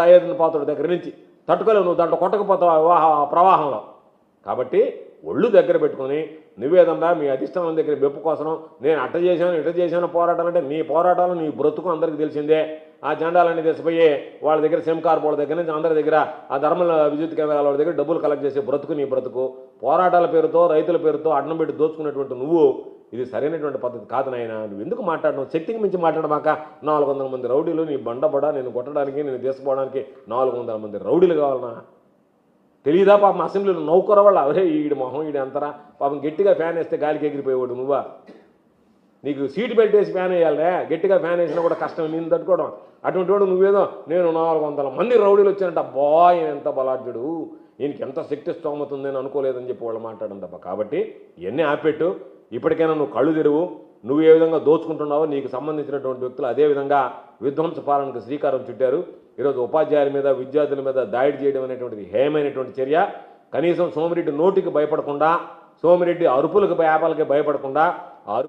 అయోధ్య పాత్రుడి దగ్గర నుంచి తట్టుకోలేవు, నువ్వు దాంట్లో కొట్టకపోతావు ప్రవాహంలో. కాబట్టి ఒళ్ళు దగ్గర పెట్టుకుని నువ్వేదన్నా మీ అధిష్టానం దగ్గర మెప్పు కోసం నేను అట్ట చేశాను ఇట్ట చేశాను పోరాటాలు అంటే నీ పోరాటాలు నీ బ్రతుకు అందరికీ తెలిసిందే. ఆ జెండాలన్నీ తెలిసిపోయి వాళ్ళ దగ్గర సిమ్ కార్డ్ దగ్గర నుంచి అందరి దగ్గర ఆ ధర్మల విద్యుత్ కెమెరాల వాళ్ళ దగ్గర డబ్బులు కలెక్ట్ చేసే బ్రతుకు నీ బ్రతుకు. పోరాటాల పేరుతో రైతుల పేరుతో అడ్డం పెట్టి దోచుకునేటువంటి నువ్వు ఇది సరైనటువంటి పద్ధతి కాదు నాయన. నువ్వు ఎందుకు మాట్లాడడం? శక్తికి మించి మాట్లాడమాక. 400 మంది రౌడీలు నీ బండబడ నేను కొట్టడానికి నేను తీసుకుపోవడానికి 400 మంది రౌడీలు కావాలన్నా తెలియదా? పాపం అసెంబ్లీలో నౌకర వాళ్ళు అవరే ఈడి మొహం ఈడి అంతరా పాపం గట్టిగా ఫ్యాన్ వేస్తే గాలికి ఎగిరిపోయేవాడు నువ్వా? నీకు సీట్ బెల్ట్ వేసి ఫ్యాన్ వేయాలనే, గట్టిగా ఫ్యాన్ వేసినా కూడా కష్టం నేను తట్టుకోవడం. అటువంటి వాడు నువ్వేదో నేను 400 మంది రౌడీలు వచ్చానంట అబ్బా ఈయన ఎంత బలాఢ్యుడు, ఈయనకి ఎంత శక్తి స్తోమతుందని అనుకోలేదని చెప్పి వాళ్ళు మాట్లాడడం తప్ప. కాబట్టి ఇవన్నీ ఆపెట్టు. ఇప్పటికైనా నువ్వు కళ్ళు తెరువు. నువ్వు ఏ విధంగా దోచుకుంటున్నావో నీకు సంబంధించినటువంటి వ్యక్తులు అదేవిధంగా విధ్వంస పాలనకు శ్రీకారం చుట్టారు. ఈరోజు ఉపాధ్యాయుల మీద విద్యార్థుల మీద దాడి చేయడం అనేటువంటిది హేయమైనటువంటి చర్య. కనీసం సోమిరెడ్డి నోటికి భయపడకుండా, సోమిరెడ్డి అరుపులకు యాపాలకి భయపడకుండా